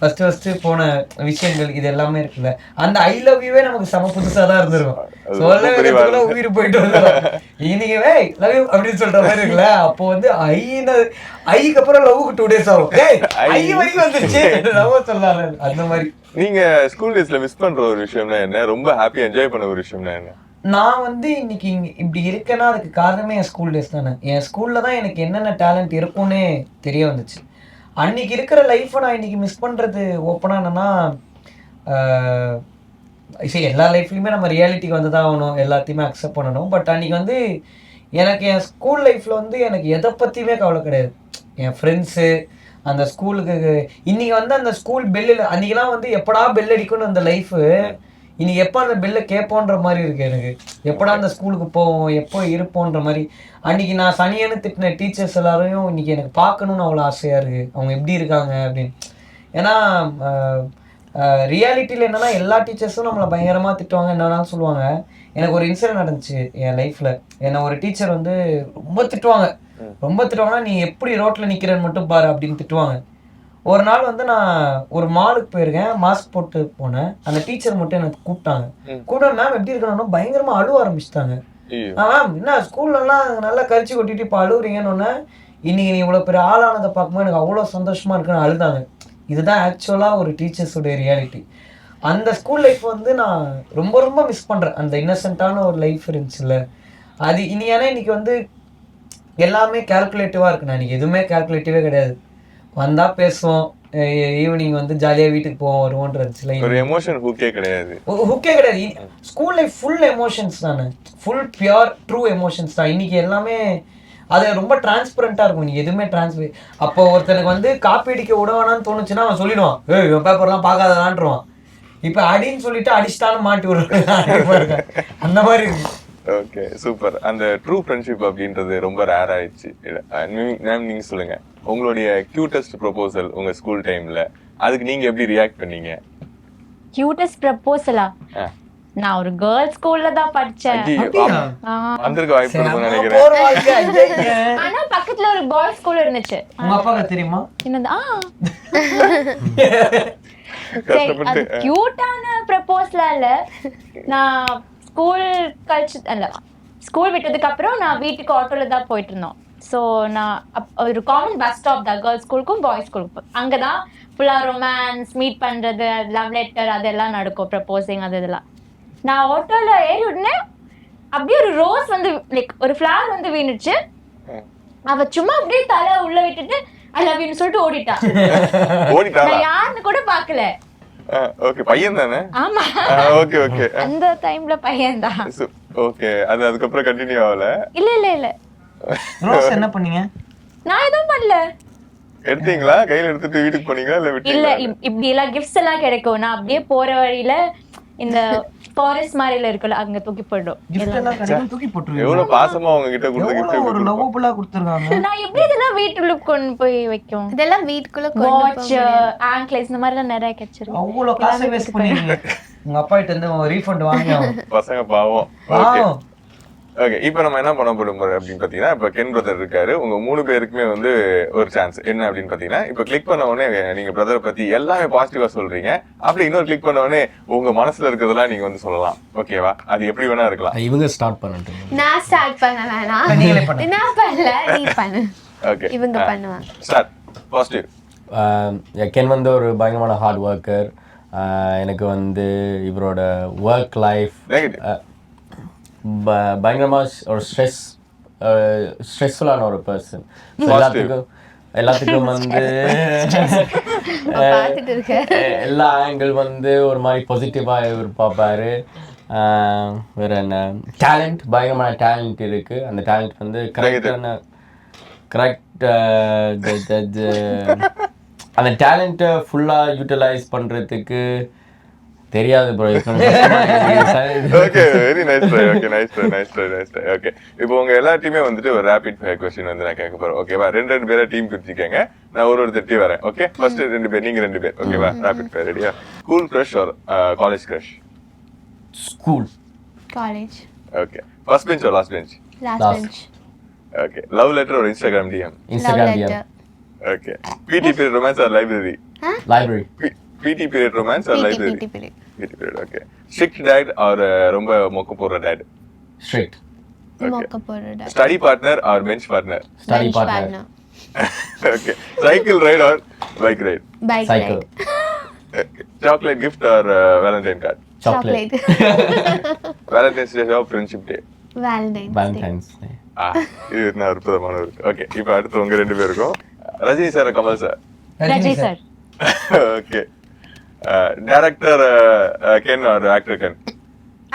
A: ஃபஸ்ட்டு போன விஷயங்கள் இது எல்லாமே இருக்குல்ல. அந்த ஐ லவ் யூவே நமக்கு செம புதுசாக தான் இருந்திருக்கும். சொல்ல உயிர் போயிட்டு வந்துடும். இன்னைக்கு வே லவ் யூ அப்படின்னு சொல்கிற மாதிரி இருக்குல்ல. அப்போ வந்து ஐக்கு அப்புறம் லவ்வுக்கு 2 days ஆகும். ஐ வரைக்கும் வந்துருச்சு லவ் சொல்லாத அந்த மாதிரி.
B: நீங்கள் ஸ்கூல் டேஸில் மிஸ் பண்ணுற ஒரு விஷயம்னா என்ன, ரொம்ப ஹாப்பியாக என்ஜாய் பண்ண ஒரு விஷயம்னா என்ன?
A: நான் வந்து இன்னைக்கு இப்படி இருக்கேன்னா அதுக்கு காரணமே என் ஸ்கூல் டேஸ் தானே. என் ஸ்கூலில் தான் எனக்கு என்னென்ன டேலண்ட் இருக்கும்னே தெரிய வந்துச்சு. அன்றைக்கி இருக்கிற லைஃப்பை நான் இன்றைக்கி மிஸ் பண்ணுறது ஓப்பனாக என்னென்னா, சரி எல்லா லைஃப்லையுமே நம்ம ரியாலிட்டிக்கு வந்து தான் ஆகணும், எல்லாத்தையுமே அக்செப்ட் பண்ணணும். பட் அன்றைக்கி வந்து எனக்கு என் ஸ்கூல் லைஃப்பில் வந்து எனக்கு எதை பற்றியுமே கவலை கிடையாது. என் ஃப்ரெண்ட்ஸு, அந்த ஸ்கூலுக்கு இன்றைக்கி வந்து அந்த ஸ்கூல் பெல்லில் அன்றைக்கெலாம் வந்து எப்படா பெல் அடிக்கணும் அந்த லைஃபு, இன்னைக்கு எப்போ அந்த பெல்லை கேட்போன்ற மாதிரி இருக்குது எனக்கு. எப்படா அந்த ஸ்கூலுக்கு போவோம், எப்போ இருப்போன்ற மாதிரி. அன்றைக்கி நான் சனியன்னு திட்டின டீச்சர்ஸ் எல்லாரையும் இன்றைக்கி எனக்கு பார்க்கணுன்னு அவ்வளோ ஆசையாக இருக்குது, அவங்க எப்படி இருக்காங்க அப்படின்னு. ஏன்னா ரியாலிட்டியில் என்னென்னா எல்லா டீச்சர்ஸும் நம்மளை பயங்கரமாக திட்டுவாங்க, என்னென்னாலும் சொல்லுவாங்க. எனக்கு ஒரு இன்சிடென்ட் நடந்துச்சு என் லைஃப்பில். என்னை ஒரு டீச்சர் வந்து ரொம்ப திட்டுவாங்கன்னா நீ எப்படி ரோட்டில் நிற்கிறேன்னு மட்டும் பாரு அப்படின்னு திட்டுவாங்க. ஒரு நாள் வந்து நான் ஒரு மாலுக்கு போயிருக்கேன், மாஸ்க் போட்டு போனேன். அந்த டீச்சர் மட்டும் எனக்கு கூப்பிட்டாங்க. மேம் எப்படி இருக்கணும், பயங்கரமாக அழுவ ஆரம்பிச்சிட்டாங்க. மேம் என்ன ஸ்கூல்லலாம் நல்லா கரிச்சு கொட்டிட்டு இப்போ அழுவுறீங்கன்னு. இன்னைக்கு நீ இவ்வளோ பெரிய ஆளானதை பார்க்கும்போது எனக்கு அவ்வளோ சந்தோஷமாக இருக்குன்னு அழுதாங்க. இதுதான் ஆக்சுவலாக ஒரு டீச்சர்ஸோடைய ரியாலிட்டி. அந்த ஸ்கூல் லைஃப் வந்து நான் ரொம்ப ரொம்ப மிஸ் பண்ணுறேன். அந்த இன்னசென்ட்டான ஒரு லைஃப் இருந்துச்சுல்ல அது. ஏன்னா இன்னைக்கு வந்து எல்லாமே கேல்குலேட்டிவாக இருக்கு. நான் இன்னைக்கு எதுவுமே கேல்குலேட்டிவே கிடையாது. வந்தால் பேசுவோம், ஈவினிங் வந்து ஜாலியாக வீட்டுக்கு போவோம் வருவோன்றது
B: ஒரு எமோஷன் ஹூக்கே கிடையாது.
A: ஸ்கூல் லைஃப் ஃபுல் எமோஷன்ஸ் தானே, ஃபுல் பியூர் ட்ரூ எமோஷன்ஸ் தான். இன்னைக்கு எல்லாமே அது ரொம்ப டிரான்ஸ்பரண்டாக இருக்கும். இன்னைக்கு எதுவுமே டிரான்ஸ்பர். அப்போ ஒருத்தனுக்கு வந்து காப்பி அடிக்க விடவானான்னு தோணுச்சுன்னா அவன் சொல்லிடுவான், இவன் பேப்பர்லாம் பார்க்காதான்றான். இப்போ அடின்னு சொல்லிட்டு அடிச்சிட்டான்னு மாட்டி விடுறாங்க அந்த மாதிரி இருக்கு.
B: Okay super. அந்த ட்ரூ ஃப்ரெண்ட்ஷிப் அப்படின்றது ரொம்ப ரேர் ஆயிடுச்சு. மேம் நீங்க சொல்லுங்க, உங்களுடைய கியூட்டஸ்ட் ப்ரொபோசல் உங்க ஸ்கூல் டைம்ல, அதுக்கு நீங்க எப்படி ரியாக்ட் பண்ணீங்க?
D: கியூட்டஸ்ட் ப்ரொபோசலா? நான் ஒரு கேர்ள்ஸ் ஸ்கூல்ல தான் படிச்சேன்.
B: வந்திருக்க வாய்ப்பு இருக்கும்னு நினைக்கிறேன்.
D: ஆனா பக்கத்துல ஒரு பாய்ஸ் ஸ்கூல் இருந்துச்சு.
A: உங்க அப்பாக்கு தெரியுமா?
D: என்னது? அது கியூட்டான ப்ரொபோசலா இல்ல. நான் ஸ்கூல் கழிச்சு அல்ல, ஸ்கூல் விட்டதுக்கு அப்புறம் நான் வீட்டுக்கு ஆட்டோல தான் போயிட்டு இருந்தோம். ஸோ நான் ஒரு காமன் பஸ் ஸ்டாப் தான் கேர்ள்ஸ் ஸ்கூலுக்கும் பாய்ஸ் ஸ்கூலுக்கும். அங்கே தான் ஃபுல்லாக ரொமான்ஸ், மீட் பண்ணுறது, லவ் லெட்டர் அதெல்லாம் நடக்கும், ப்ரப்போசிங் அது இதெல்லாம். நான் ஆட்டோவில் ஏறி உடனே அப்படியே ஒரு ரோஸ் வந்து லைக் ஒரு ஃப்ளவர் வந்து வீணுச்சு. அவ சும்மா அப்படியே தலை உள்ள விட்டுட்டு ஐ லவ் யூன்னு சொல்லிட்டு ஓடிட்டா. நான் யாருன்னு கூட பார்க்கல.
B: ஓகே, பையன் தானே?
D: ஆமா,
B: ஓகே ஓகே.
D: அந்த டைம்ல பையன் தான்.
B: ஓகே, அது அதுக்கு அப்புறம் கண்டினியூ ஆகல?
D: இல்ல.
A: ரோஸ் என்ன பண்ணீங்க?
D: நான் எதுவும் பண்ணல.
B: எடுத்தீங்களா? கையில எடுத்துட்டு வீட்டுக்கு போனீங்களா இல்ல விட்டீங்களா?
D: இல்ல, இப்படி எல்லாம் கிஃப்ட்ஸ் எல்லாம் கிடைக்கும். நான் அப்படியே போற வழியில இந்த ஃபாரஸ்ட் மாதிரில இருக்குல்ல அங்க தூக்கி போயிடும்.
A: கிஃப்ட் எல்லாம் கிடைக்கும் தூக்கி போட்டுருவீங்க.
B: எவ்வளவு பாசமா அவங்க கிட்ட கொடுத்த
A: எவ்வளவு ஒரு
B: கிஃப்ட்
A: லவ்வபுல்லா கொடுத்துருக்காங்க.
D: நான் எப்படி இதெல்லாம் வீட்டுல கொண்டு போய் வைக்கும்?
C: இதெல்லாம் வீட்டுக்குள்ள கொண்டு
D: வாட்ச், ஆங்க்லேஸ் இந்த மாதிரி நிறைய கிடைச்சிருக்கு.
A: அவ்வளவு காசை வேஸ்ட் பண்ணீங்க. உங்க அப்பா கிட்ட இருந்து ரீஃபண்ட் வாங்கி ஆகும்.
B: பசங்க பாவம். ஓகே ஓகே, இப்போ நம்ம என்ன பண்ண போறோம் அப்படின்னு பாத்தீங்கன்னா, இப்போ கென் பிரதர் இருக்காரு, உங்க 3 பேருக்குமே வந்து ஒரு சான்ஸ். என்ன அப்படின்னு பாத்தீங்கன்னா, இப்போ கிளிக் பண்ண உடனே நீங்க பிரதரை பத்தி எல்லாமே பாசிட்டிவா சொல்றீங்க. அப்படி இன்னொரு கிளிக் பண்ண உடனே உங்க மனசுல இருக்கிறதெல்லாம் நீங்க வந்து சொல்லலாம். ஓகேவா? அது எப்படி வேணா இருக்கலாம்.
E: இவங்க ஸ்டார்ட் பண்ணட்டும்.
C: நான் ஸ்டார்ட் பண்ண வேணாம்.
A: நீங்களே பண்ணுங்க.
C: நான் பண்ணல, நீ பண்ணு.
B: ஓகே,
C: இவங்க பண்ணுவாங்க.
B: ஸ்டார்ட். பாசிட்டிவ்.
E: கென் வந்து ஒரு பயங்கரமான ஹார்ட் ஒர்க்கர். எனக்கு வந்து இவரோட ஒர்க் லைஃப்
B: நெகட்டிவ்.
E: பயங்கரமாக ஒரு ஸ்ட்ரெஸ்ஃபுல்லான ஒரு பர்சன். எல்லாத்துக்கும் வந்து
C: பார்த்துட்டு இருக்க
E: எல்லா ஆங்கிள் வந்து ஒரு மாதிரி பாசிட்டிவாக இவர் பார்ப்பாரு. வேற என்ன, டேலண்ட், பயங்கரமான டேலண்ட் இருக்கு. அந்த டேலண்ட் வந்து அந்த டேலண்ட்டை ஃபுல்லாக யூட்டிலைஸ் பண்ணுறதுக்கு தெரியாது bro.
B: Okay, very nice try. Okay, nice try. Okay, இப்போ உங்க எல்லா டீமே வந்துட்டு ஒரு ரேபிட் ஃபயர் क्वेश्चन வந்து நான் கேட்க போறேன். ஓகேவா? ரெண்டு பேரா டீம் பிரிச்சுக்கங்க. நான் ஒரு தட்டி வரேன். ஓகே, ஃபர்ஸ்ட் 2 பேர், நீங்க 2 பேர். ஓகேவா? ரேபிட் ஃபயர் ரெடியா? School crush or college crush?
E: School.
C: College.
B: Okay, first bench or last bench?
C: Last bench.
B: Okay, love letter or Instagram DM?
E: Instagram
C: love
E: DM.
C: Letter.
B: Okay, PT period romance or library?
E: Library.
B: PT period romance or library?
C: PT period.
B: PT period. Okay, strict dad or ரொம்ப மொக்க போற டாட்?
E: ஸ்ட்ரிக்ட்.
C: மொக்க போடுறடா.
B: Study partner or bench partner?
E: Study partner.
B: Okay, cycle ride or bike ride?
C: Bike
E: cycle.
B: Okay. Chocolate gift or Valentine card?
E: Chocolate.
B: Valentine's Day or Friendship Day?
E: Valentine's Day.
B: இது என்ன அற்புதமான ஒரு. ஓகே, இப்போ அடுத்து உங்க 2 பேருக்கும் Rajini sir, Kamal sir?
D: Rajini sir.
B: Okay, director Ken or actor Ken?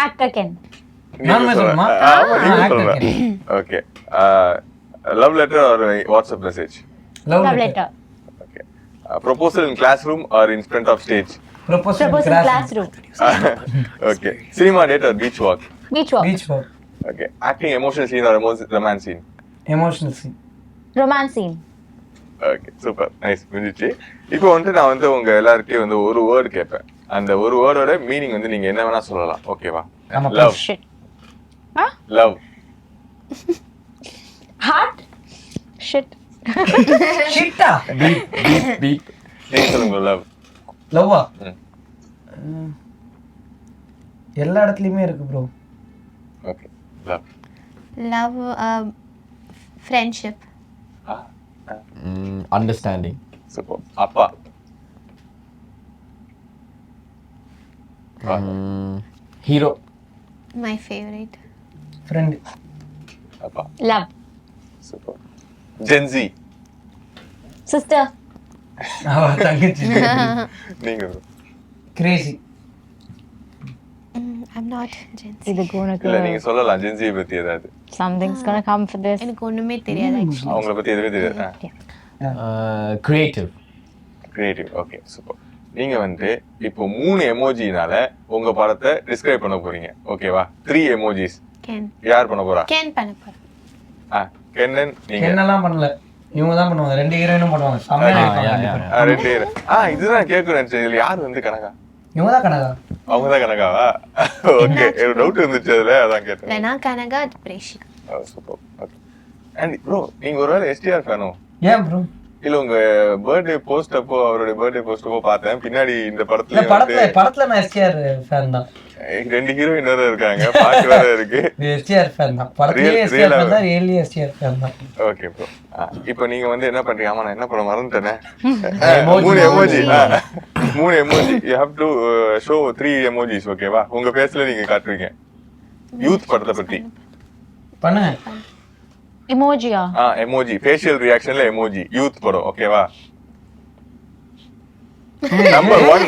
D: Actor Ken.
A: நானுமே சொல்லணுமா?
B: ஆமா, நீங்க
A: actor
B: சொல்லலாம்.
A: Ken.
B: Okay, love letter or WhatsApp message?
A: Love
D: love
A: letter.
D: Letter.
B: Okay, proposal in class room or in front of stage?
A: Proposal in
D: proposal
A: class.
D: Class room.
B: Okay, cinema date or beach walk?
D: Beach walk.
A: Beach walk.
B: Okay, acting emotional scene or romance scene?
A: Emotional scene.
D: Romance scene.
B: Okay, super, nice, முடிஞ்சிச்சு. இப்போ வந்து நான் வந்து உங்க எல்லார்கிட்டயும் வந்து ஒரு வேர்டு கேட்பேன். அந்த ஒரு வேர்டோட மீனிங் வந்து நீங்க என்ன வேணா சொல்லலாம். ஓகேவா?
A: ஆமா.
B: Love.
D: Shit.
B: Love.
D: Heart. Shit.
A: Shit-ஆ?
E: பீப்.
B: நீங்க சொல்லுங்க. லவ்.
A: Love-ஆ?
B: ம்.
A: எல்லா இடத்துலயுமே இருக்கு bro.
B: Okay, love.
C: Love, friendship.
E: Understanding.
B: Super. அப்பா.
E: ஹீரோ.
C: My favourite.
A: Friend.
B: அப்பா.
D: லவ்.
B: சூப்பர். ஜென்சி.
D: சிஸ்டர்.
A: அவ தங்கச்சி.
B: நீங்க
A: Crazy.
C: I'm not Jensi.
D: இது உனக்கு
B: இல்ல, நீங்க சொல்லலாம் ஜென்சியை பத்தி ஏதாவது.
D: something's gonna come for this.
C: எனக்கு ஒண்ணுமே தெரியாது actually.
B: அவங்கள பத்தி எதுவே தெரியாது.
E: கிரியேட்டிவ்.
B: கிரியேட்டிவ். Okay, super. நீங்க வந்து இப்போ 3 எமோஜினால உங்க படத்தை டிஸ்கிரைப் பண்ண போறீங்க. ஓகேவா? 3 எமோஜிஸ்.
C: Ken.
B: யார் பண்ண போறா?
C: Ken பண்ண போறேன்.
B: கென்னன், நீங்க.
A: என்னெல்லாம் பண்ணல, இவங்க தான் பண்ணுவாங்க. 2 ஹீரோயினும் பண்ணுவாங்க. செம்மையா இருப்பாங்க.
B: 2 பேர். இதுதான் கேட்கறேன். இதுல யார் வந்து கனகா?
A: இவங்க தான் கனகா.
B: அவங்க தான் கனகாவா? ஓகே, ஒரு டவுட் இருந்துச்சு அதுல, அதான் கேட்டேன்.
C: இல்லனா Kanaka Preshika.
B: Super. Okay. And bro, நீங்க ஒருவேளை எஸ்டிஆர் ஃபேனோ?
A: ஏன் ப்ரோ?
B: இல்ல, உங்க பர்த்டே போஸ்ட் அப்போ, அவருடைய பர்த்டே போஸ்ட் அப்போ பார்த்தேன். பின்னாடி இந்த
A: இல்ல,
B: படத்துல
A: படத்துல நான் எஸ்டிஆர் ஃபேன் தான்.
B: 2 ஹீரோயின் வேற இருக்காங்க, பாட்டு வேற இருக்கு.
A: எஸ்டிஆர் ஃபேன் தான். படத்துலயே எஸ்டிஆர் ஃபேன் தான், ரியலி எஸ்டிஆர் ஃபேன் தான்.
B: Okay bro. இப்போ நீங்க வந்து என்ன பண்றீங்க? ஆமா, நான் என்ன பண்ண மறந்துட்டேனே.
E: Emoji.
B: 3 emoji. 3 emoji. You have to show 3 emojis. ஓகேவா? உங்க ஃபேஸ்ல நீங்க காட்டுவீங்க. யூத் படத்தை பத்தி
A: பண்ணுங்க.
D: எமோஜியா?
B: எமோஜி, ஃபேஷியல் ரியாக்ஷன்ல எமோஜி, யூத் படம். ஓகேவா? நம்பர் 1.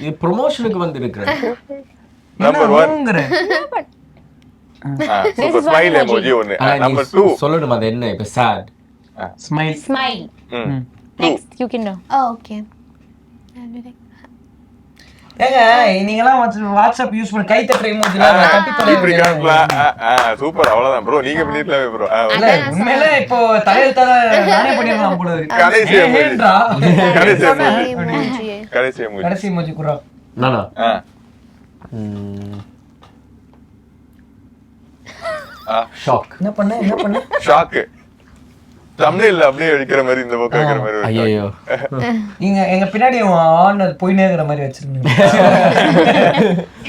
E: இது ப்ரொமோஷனுக்கு வந்து இருக்கிறேன்.
B: Number 1.
D: This is one
B: smile
D: emoji.
B: Emoji ஒன்னு. நம்பர் 2.
E: சொல்லணும் அது என்ன? இப்ப sad.
A: Smile.
D: Smile. Next, you can know.
C: Oh, okay. I'll be like
A: ஏங்க நீங்கலாம் வாட்ஸ்அப் யூஸ் பண்ணி கை தட்டுற emoji-லாம் தட்டி
B: இப்படி
A: தொலைங்க.
B: காட்டலாம். சூப்பர், அவ்வளவுதான் ப்ரோ. நீங்க பண்ணிருக்கலாமே ப்ரோ.
A: இல்ல, உண்மையிலே இப்போ தலையெழுத்தால நானே பண்ணிடலாம் போல இருக்கு.
B: கடைசி emoji.
A: ஏன்றா?
B: கடைசி emoji.
C: emoji.
B: கடைசி emoji.
A: கடைசி emoji குடுறா.
E: நானா ஷாக்.
A: என்ன பண்ண
B: ஷாக்கு. தமிழ்ல அப்படியே வைக்கிற மாதிரி இந்த பக்கம் வைக்கிற மாதிரி ஒரு shock.
E: ஐயோ
A: நீங்க எங்க பின்னாடி ஆன் போயினே இருக்கிற மாதிரி வச்சிருந்தீங்க.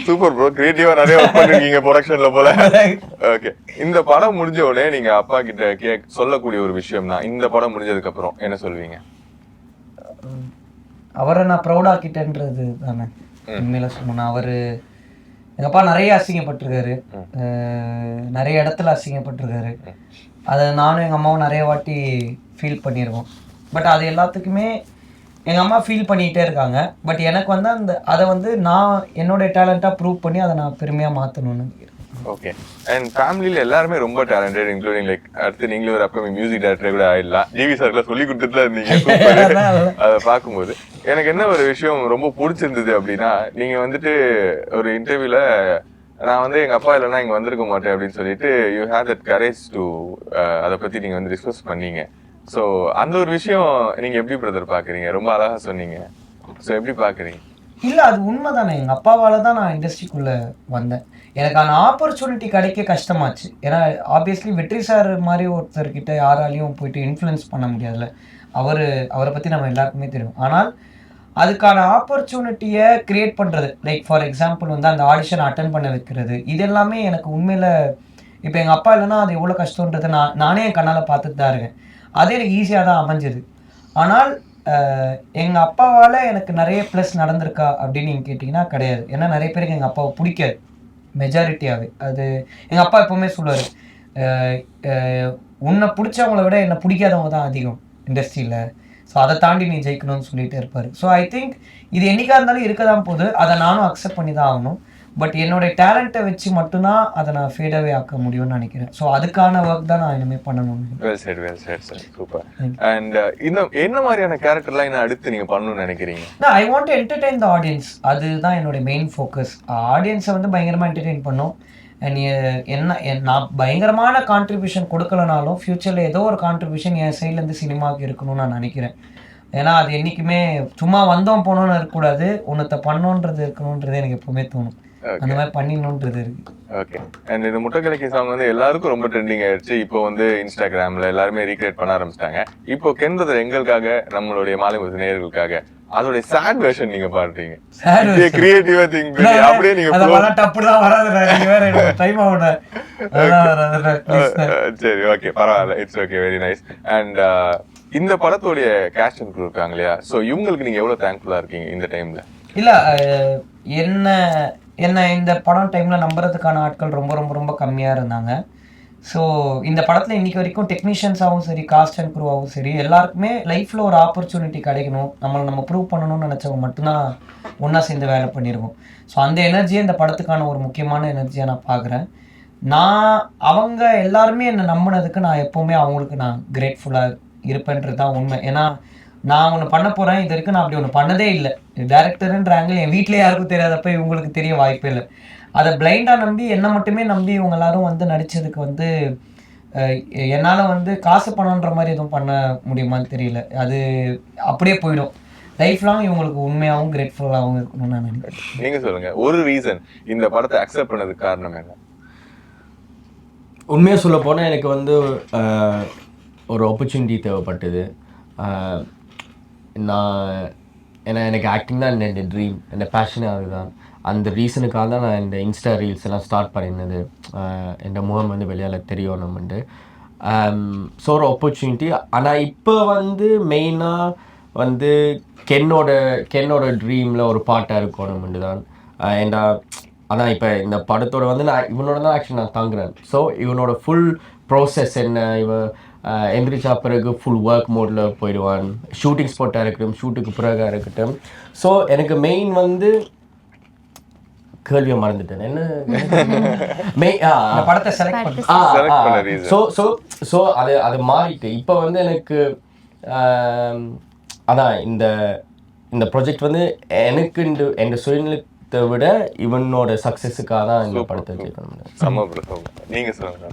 B: சூப்பர் ப்ரோ, கிரியேட்டிவா நிறைய ஒர்க் பண்ணிருக்கீங்க ப்ரொடக்ஷன்ல போல. ஓகே, இந்த படம் முடிஞ்ச உடனே நீங்க அப்பா கிட்ட சொல்லக்கூடிய ஒரு விஷயம்னா, இந்த படம் முடிஞ்சதுக்கு அப்புறம் என்ன சொல்வீங்க?
A: அவரை நான் ப்ரௌட் ஆக்கிட்டேன்றது தானே உண்மையில சொல்லணும்னா. அவரு எங்க அப்பா நிறைய அசிங்கப்பட்டிருக்காரு, நிறைய இடத்துல அசிங்கப்பட்டிருக்காரு. அதை நானும் எங்கள் அம்மாவும் நிறைய வாட்டி ஃபீல் பண்ணியிருக்கோம். பட் அது எல்லாத்துக்குமே எங்கள் அம்மா ஃபீல் பண்ணிகிட்டே இருக்காங்க. பட் எனக்கு வந்து அதை வந்து நான் என்னுடைய டேலண்ட்டாக ப்ரூவ் பண்ணி அதை நான் பெருமையாக மாற்றணும்னு நினைக்கிறேன்.
B: ஓகே, அண்ட் ஃபேமிலியில் எல்லாருமே ரொம்ப டேலண்டட், இன்க்ளூடிங் லைக் அடுத்து நீங்களும் ஒரு அப்போ மியூசிக் டைரக்டரே கூட ஆயிடலாம். டிவி சார்லாம் சொல்லி கொடுத்துட்டு தான் இருந்தீங்க. அதை பார்க்கும்போது எனக்கு என்ன ஒரு விஷயம் ரொம்ப பிடிச்சிருந்தது அப்படின்னா, நீங்கள் வந்துட்டு ஒரு இன்டர்வியூவில் நான் வந்து எங்கள் அப்பா இல்லைன்னா இங்கே வந்திருக்க மாட்டேன் அப்படின்னு சொல்லிட்டு you have that courage to அதை பற்றி நீங்கள் வந்து டிஸ்கஸ் பண்ணீங்க. ஸோ அந்த ஒரு விஷயம் நீங்கள் எப்படி பிரதர் பார்க்குறீங்க? ரொம்ப அழகாக சொன்னீங்க. ஸோ எப்படி பார்க்குறீங்க?
A: இல்லை, அது உண்மை தானே. எங்கள் அப்பாவால் தான் நான் இண்டஸ்ட்ரிக்குள்ளே வந்தேன். எனக்கான ஆப்பர்ச்சுனிட்டி கிடைக்க கஷ்டமாச்சு. ஏன்னா ஆப்வியஸ்லி வெற்றி சார் மாதிரி ஒருத்தர்கிட்ட யாராலையும் போயிட்டு இன்ஃப்ளூயன்ஸ் பண்ண முடியாதுல்ல. அவரை பற்றி நம்ம எல்லாருக்குமே தெரியும். ஆனால் அதுக்கான ஆப்பர்ச்சுனிட்டியை க்ரியேட் பண்ணுறது, லைக் ஃபார் எக்ஸாம்பிள் வந்து அந்த ஆடிஷன் அட்டன் பண்ண வைக்கிறது, இது எல்லாமே எனக்கு உண்மையில் இப்போ எங்கள் அப்பா இல்லைன்னா அது எவ்வளோ கஷ்டன்றதை நானே என் கண்ணால் பார்த்துட்டு தான் இருக்கேன். அதே எனக்கு ஈஸியாக தான் அமைஞ்சது. ஆனால் எங்கள் அப்பாவால் எனக்கு நிறைய ப்ளஸ் நடந்திருக்கா அப்படின்னு நீங்கள் கேட்டிங்கன்னா கிடையாது. ஏன்னா நிறைய பேருக்கு எங்கள் அப்பாவை பிடிக்காது, மெஜாரிட்டியாகவே. அது எங்கள் அப்பா எப்போவுமே சொல்லுவார், உன்னை பிடிச்சவங்கள விட என்னை பிடிக்காதவங்க தான் அதிகம் இண்டஸ்ட்ரியில். ஸோ அதை தாண்டி நீ ஜெயிக்கணும்னு சொல்லிகிட்டே இருப்பார். ஸோ ஐ திங்க் இது என்றைக்காக இருந்தாலும் இருக்க தான் போகுது. அதை நானும் அக்செப்ட் பண்ணி தான் ஆகணும். பட் என்னுடைய டேலண்ட்டை வச்சு மட்டும்தான் அதை நான் ஃபேடாகவே ஆக்க முடியும்னு நினைக்கிறேன். ஸோ அதுக்கான ஒர்க் தான் நான் இனிமேல் பண்ணணும்னு.
B: Well set sir, super. And இன்னும் என்ன மாதிரியான கேரக்டர்லாம் இன்னும் அடுத்து நீங்கள் பண்ணணும்னு நினைக்கிறீங்க?
A: I want to entertain the audience. அதுதான் என்னுடைய மெயின் ஃபோக்கஸ். ஆடியன்ஸை வந்து பயங்கரமாக என்டர்டெயின் பண்ணோம். அண்ட் நான் பயங்கரமான கான்ட்ரிபியூஷன் கொடுக்கலனாலும் ஃப்யூச்சரில் ஏதோ ஒரு கான்ட்ரிபியூஷன் என் சைட்லேருந்து சினிமாவுக்கு இருக்கணும்னு நான் நினைக்கிறேன். ஏன்னா அது என்றைக்குமே சும்மா வந்தோம் போனோன்னு இருக்கக்கூடாது, ஒன்றத்தை பண்ணோன்றது இருக்கணுன்றது எனக்கு எப்பவுமே தோணும். அந்த மாதிரி பண்ணிடணுன்றது இருக்கு.
B: ஓகே, அண்ட் இந்த முட்டைக்கலைக்கு சாங் வந்து எல்லாருக்கும் ரொம்ப ட்ரெண்டிங் ஆயிடுச்சு. இப்போ வந்து இன்ஸ்டாகிராமில் எல்லாருமே ரீக்ரியேட் பண்ண ஆரம்பிச்சிட்டாங்க. இப்போ கென்றது எங்களுக்காக, நம்மளுடைய மாலை நேயர்களுக்காக அதோட சேட் வெர்ஷன் நீங்க பாடுறீங்க. கிரியேட்டிவா திங்க் பண்ணி அப்படியே நீங்க
A: டப்புலாம் வராதுடா, நீங்க வேற டைம் ஆகும்டா.
B: சரி, ஓகே, பரவாயில்ல, it's okay, very nice. And இந்த படத்தோடைய கேஸ்ட் அண்ட் க்ரூ இருக்காங்க இல்லையா, ஸோ இவங்களுக்கு நீங்க எவ்வளவு தேங்க்ஃபுல்லா இருக்கீங்க இந்த டைம்ல?
A: இல்ல, என்ன இந்த படம் டைம்ல நம்புறதுக்கான ஆட்கள் ரொம்ப ரொம்ப ரொம்ப கம்மியா இருந்தாங்க. ஸோ இந்த படத்தில் இன்றைக்கி வரைக்கும் டெக்னீஷியன்ஸாகவும் சரி, காஸ்ட் அண்ட் க்ரூவாகவும் சரி, எல்லாருக்குமே லைஃப்பில் ஒரு ஆப்பர்ச்சுனிட்டி கிடைக்கணும், நம்ம ப்ரூவ் பண்ணணும்னு நினச்சவங்க மட்டும்தான் ஒன்றா சேர்ந்து வேலை பண்ணியிருக்கோம். ஸோ அந்த எனர்ஜியை இந்த படத்துக்கான ஒரு முக்கியமான எனர்ஜியாக நான் பார்க்குறேன். அவங்க எல்லாருமே என்னை நம்பினதுக்கு நான் எப்போவுமே அவங்களுக்கு நான் கிரேட்ஃபுல்லாக இருப்பேன்றது தான் உண்மை. ஏன்னா நான் ஒன்று பண்ண போகிறேன், இது வரைக்கும் நான் அப்படி ஒன்று பண்ணதே இல்லை. டேரக்டருன்ற ஆங்கிள் என் வீட்டிலே யாருக்கும் தெரியாதப்ப இவங்களுக்கு தெரிய வாய்ப்பே இல்லை. அதை பிளைண்டாக நம்பி என்னை மட்டுமே நம்பி இவங்க எல்லாரும் வந்து நடித்ததுக்கு வந்து என்னால் வந்து காசு பணன்ற மாதிரி எதுவும் பண்ண முடியுமான்னு தெரியல. அது அப்படியே போயிடும். லைஃப் லாங் இவங்களுக்கு உண்மையாகவும் கிரேட்ஃபுல்லாகவும் இருக்கணும்னு நான் நினைக்கிறேன்.
B: நீங்கள் சொல்லுங்கள், ஒரு ரீசன் இந்த படத்தை அக்செப்ட் பண்ணதுக்கு காரணம் என்ன?
E: உண்மையாக சொல்ல போனால் எனக்கு வந்து ஒரு ஆப்பர்ச்சுனிட்டி தேவைப்பட்டது. ஏன்னா எனக்கு ஆக்டிங் தான் என்னோட ட்ரீம், என்னோட பேஷனே அதுதான். அந்த ரீசனுக்காக தான் நான் இந்த இன்ஸ்டா ரீல்ஸ் எல்லாம் ஸ்டார்ட் பண்ணியிருந்தது. என் முகம் வந்து வெளியால் தெரியும் நம்மண்டு. ஸோ ஒரு ஆப்பர்ச்சுனிட்டி. ஆனால் இப்போ வந்து மெயினாக வந்து கென்னோட ட்ரீமில் ஒரு பாட்டாக இருக்கணும்னு தான். ஏண்டா அதான் இப்போ இந்த படத்தோட வந்து நான் இவனோட தான் ஆக்சுவலி நான் தாங்குறேன். ஸோ இவனோட ஃபுல் ப்ராசஸ் என்ன, இவன் எந்திரிச்சா பிறகு ஃபுல் ஒர்க் மோடில் போயிடுவான், ஷூட்டிங் ஸ்பாட்டாக இருக்கட்டும், ஷூட்டுக்கு பிறகாக இருக்கட்டும். ஸோ எனக்கு மெயின் வந்து கேள்வியை மறந்துட்டேன் என்ன
A: படத்தை செலக்ட்
E: ஸோ அது மாறிட்டு இப்போ வந்து எனக்கு அதான் இந்த ப்ராஜெக்ட் வந்து எனக்கு என் சுயநலத்தை விட இவனோட சக்ஸஸுக்காக தான் இந்த படத்தை
B: செம்ம ப்ரோ. நீங்க சொல்லுங்க.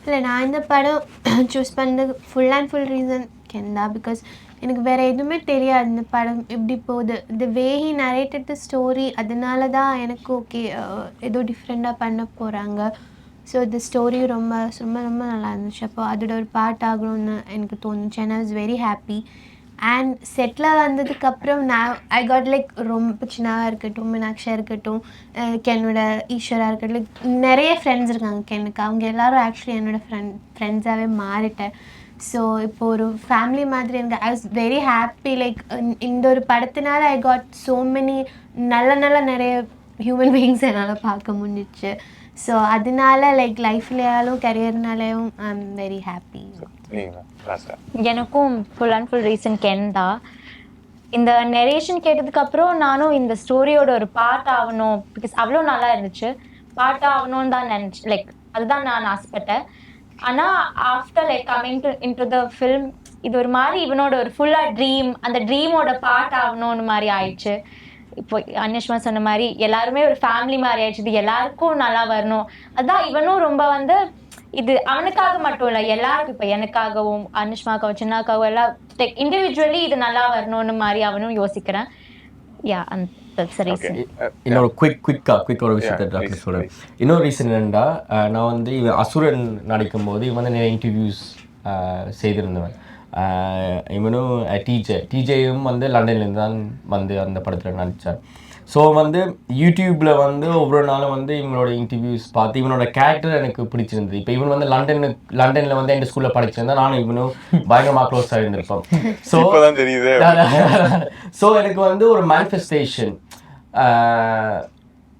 C: இல்லை, நான் இந்த படம் சூஸ் பண்ணது ஃபுல் அண்ட் ஃபுல் ரீசன் கெண்டா. பிகாஸ் எனக்கு வேறு எதுவுமே தெரியாது இந்த படம் எப்படி போகுது. The way he narrated the story, அதனால தான் எனக்கு ஓகே ஏதோ டிஃப்ரெண்ட்டாக பண்ண போகிறாங்க. ஸோ இந்த ஸ்டோரி ரொம்ப ரொம்ப ரொம்ப நல்லா இருந்துச்சு. அப்போ அதோட ஒரு பார்ட் ஆகணும்னு எனக்கு தோணுச்சு. And I was very happy. And settle வந்ததுக்கப்புறம் நான் ஐ காட் லைக் ரொம்ப சின்னதாக இருக்கட்டும், மீனாட்சியா இருக்கட்டும், கென்னோட ஈஸ்வரா இருக்கட்டும், லைக் நிறைய ஃப்ரெண்ட்ஸ் இருக்காங்க கென்னுக்கு. அவங்க எல்லோரும் ஆக்சுவலி என்னோட ஃப்ரெண்ட்ஸாகவே மாறிட்டேன். ஸோ இப்போ ஒரு ஃபேமிலி மாதிரி எனக்கு I was very happy. Like இந்த ஒரு படத்தினால ஐ காட் ஸோ மெனி நல்ல நிறைய ஹியூமன் பீயிங்ஸ் என்னால் பார்க்க முடிஞ்சிச்சு. ஸோ அதனால லைக் லைஃப்லையாலும் கரியர்னாலேயும் ஐ எம் வெரி ஹாப்பி.
D: எனக்கும் ஃபுல் அண்ட் ஃபுல் ரீசன் கென் தான். இந்த நெரேஷன் கேட்டதுக்கப்புறம் நானும் இந்த ஸ்டோரியோட ஒரு பார்ட் ஆகணும், பிகாஸ் அவ்வளோ நல்லா இருந்துச்சு, பார்ட் ஆகணும்னு தான் நினச்சி லைக் அதுதான் நான் ஆசைப்பட்டேன். ஆனால் after like coming into the film இது ஒரு மாதிரி இவனோட ஒரு ஃபுல்லாக ட்ரீம், அந்த ட்ரீமோட பார்ட் ஆகணும்னு மாதிரி ஆயிடுச்சு. இப்போ அன்யஷ்மா சொன்ன மாதிரி எல்லாருமே ஒரு ஃபேமிலி மாதிரி ஆயிடுச்சு. இது எல்லாருக்கும் நல்லா வரணும். அதான் இவனும் ரொம்ப வந்து இது அவனுக்காக மட்டும் இல்லை, எல்லாருக்கும் இப்போ எனக்காகவும் அனுஷ்மாக்காகவும் சின்னாக்காகவும் எல்லாம் லைக் இண்டிவிஜுவலி இது நல்லா வரணும்னு மாதிரி அவனும் யோசிக்கிறேன். யா
E: இன்னொரு குயிக் ஒரு விஷயத்தை டாக்டர் சொல்கிறேன். இன்னொரு ரீசன் என்னென்னா, நான் வந்து இவன் அசுரன் நடிக்கும் போது இவன் வந்து நிறைய இன்டர்வியூஸ் செய்திருந்தவன். இவனும் டிஜேயும் வந்து லண்டன்லேருந்து தான் வந்து அந்த படத்தில் நடித்தார். ஸோ வந்து யூடியூப்பில் வந்து ஒவ்வொரு நாளும் வந்து இவங்களோட இன்டர்வியூஸ் பார்த்து இவனோட கேரக்டர் எனக்கு பிடிச்சிருந்தது. இப்போ இவன் வந்து லண்டனில் வந்து எங்கள் ஸ்கூலில் படிச்சிருந்தா நானும் இவனும் பயங்கரமாக க்ளோஸாக இருந்திருப்போம். ஸோ எனக்கு வந்து ஒரு மேனிஃபெஸ்டேஷன்,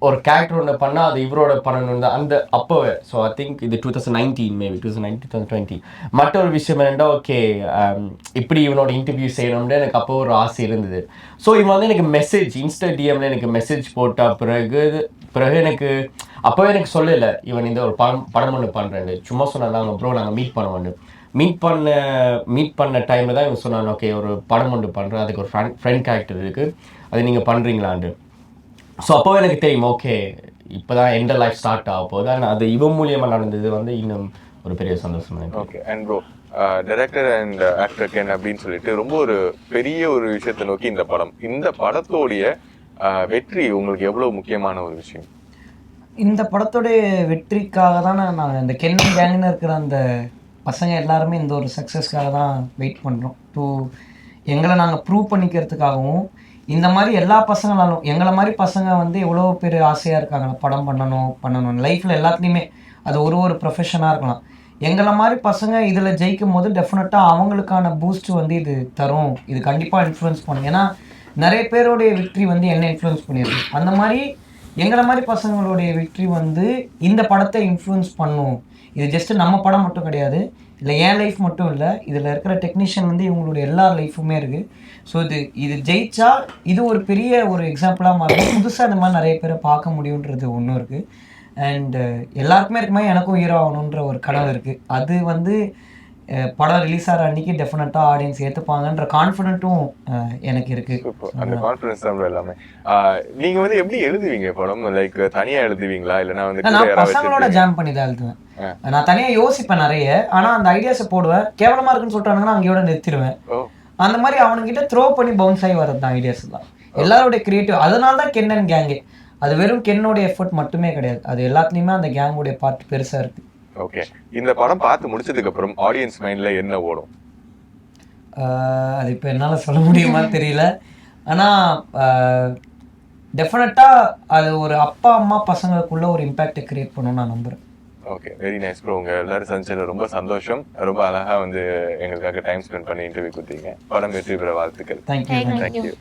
E: ஒரு கேரக்டர் ஒன்று பண்ணால் அது இவரோட பண்ணணும் தான் அந்த அப்போவே. ஸோ ஐ திங்க் இது 2019 மேபி 2020. மற்றொரு விஷயம் என்னென்னா, ஓகே இப்படி இவனோட இன்டர்வியூ செய்யணும்னு எனக்கு அப்போ ஒரு ஆசை இருந்தது. ஸோ இவன் வந்து எனக்கு மெசேஜ் இன்ஸ்டாடிஎம்ல எனக்கு மெசேஜ் போட்ட பிறகு எனக்கு அப்போவே எனக்கு சொல்லலை இவன் இந்த ஒரு படம் ஒன்று பண்ணுறேன்னு. சும்மா சொன்னாங்க ப்ரோ நாங்கள் மீட் பண்ண டைமில் தான் இவன் சொன்னாங்க ஓகே ஒரு படம் ஒன்று பண்ணுறேன், அதுக்கு ஒரு ஃப்ரெண்ட் கேரக்டர் இருக்குது, அது நீங்கள் பண்ணுறீங்களான்னு. ஸோ அப்போவே எனக்கு தெரியும் ஓகே இப்போ தான் எந்த லைஃப் ஸ்டார்ட் ஆக போகுது. ஆனால் அது இவன் மூலியமாக நடந்தது வந்து இன்னும் ஒரு பெரிய சந்தோஷம் எனக்கு.
B: Okay. And bro, director and actor Ken அப்படின்னு சொல்லிட்டு ரொம்ப ஒரு பெரிய ஒரு விஷயத்தை நோக்கி இந்த படத்தோடைய வெற்றி உங்களுக்கு எவ்வளோ முக்கியமான ஒரு விஷயம்?
A: இந்த படத்தோடைய வெற்றிக்காக தான் நான் இந்த கென் கேங்னு இருக்கிற அந்த பசங்க எல்லாருமே இந்த ஒரு சக்ஸஸ்க்காக தான் வெயிட் பண்ணுறோம். எங்களை நாங்கள் ப்ரூவ் பண்ணிக்கிறதுக்காகவும், இந்த மாதிரி எல்லா பசங்களாலும் எங்களை மாதிரி பசங்க வந்து எவ்வளோ பேர் ஆசையாக இருக்காங்க படம் பண்ணணும் லைஃப்பில் எல்லாத்துலேயுமே. அது ஒரு ப்ரொஃபஷனாக இருக்கலாம். எங்களை மாதிரி பசங்க இதில் ஜெயிக்கும் போது டெஃபினட்டாக அவங்களுக்கான பூஸ்ட் வந்து இது தரும், இது கண்டிப்பாக இன்ஃப்ளூயன்ஸ் பண்ணும். ஏன்னா நிறைய பேருடைய விக்ட்ரி வந்து என்ன இன்ஃப்ளூயன்ஸ் பண்ணியிருக்கு. அந்த மாதிரி எங்களை மாதிரி பசங்களுடைய விக்ட்ரி வந்து இந்த படத்தை இன்ஃப்ளூயன்ஸ் பண்ணும். இது ஜஸ்ட்டு நம்ம படம் மட்டும் கிடையாது, இல்லை என் லைஃப் மட்டும் இல்லை, இதில் இருக்கிற டெக்னீஷியன் வந்து இவங்களுடைய எல்லா லைஃபுமே இருக்குது. ஸோ இது ஜெயிச்சா இது ஒரு பெரிய ஒரு எக்ஸாம்பிளாக மாறும். புதுசாக இந்த மாதிரி நிறைய பேரை பார்க்க முடியுன்றது ஒன்றும் இருக்குது. அண்டு எல்லாருக்குமே இருக்குமே எனக்கும் ஹீரோ ஆகணுன்ற ஒரு கனவு இருக்குது. அது வந்து படம் ரிலீஸ் ஆகிற அன்றைக்கி டெஃபினட்டாக ஆடியன்ஸ் ஏற்றுப்பாங்கன்ற கான்ஃபிடென்ட்டும் எனக்கு இருக்குது.
B: அந்த கான்ஃபிடன்ஸ் தான் எல்லாமே. நீங்கள் வந்து எப்படி எழுதுவீங்க படம்? லைக் தனியாக எழுதுவீங்களா இல்லைனா வந்து
A: நான் பசங்களோட ஜாம் பண்ணி தான் எழுதுவேன். நான் தனியாக யோசிப்பேன் நிறைய, ஆனால் அந்த ஐடியாஸை போடுவேன். கேவலமாக இருக்குன்னு சொல்லிட்டாங்கன்னா அங்கேயோட நிறுத்திடுவேன். அந்த மாதிரி அவனுக்கிட்ட த்ரோ பண்ணி பவுன்ஸ் ஆகி வரது தான் ஐடியாஸ் தான் எல்லாரோடைய கிரியேட்டிவ். அதனால தான் கென் அண்ட் கேங்கே. அது வெறும் கென்னோட எஃபர்ட் மட்டுமே கிடையாது, அது எல்லாத்துலேயுமே அந்த கேங்கோடைய பார்ட் பெருசாக இருக்குது.
B: ஓகே. இந்த படம் பார்த்து முடிச்சதுக்கு அப்புறம் ஆடியன்ஸ் மைண்ட்ல என்ன ஓடும்?
A: அது இப்போ என்னால் சொல்ல முடியுமான்னு தெரியல. ஆனால் டெஃபினட்டாக அது ஒரு அப்பா அம்மா பசங்களுக்குள்ள ஒரு இம்பேக்டை கிரியேட் பண்ணணும்னு நான் நம்புகிறேன்.
B: Okay, very nice bro. உங்க எல்லாரும் சந்திச்சதுல ரொம்ப சந்தோஷம். ரொம்ப அழகா வந்து எங்களுக்காக டைம் ஸ்பெண்ட் பண்ணி இன்டர்வியூ கொடுத்தீங்க. படம் வெற்றி பெற வாழ்த்துக்கள்.
A: தேங்க்யூ.
B: தேங்க்யூ.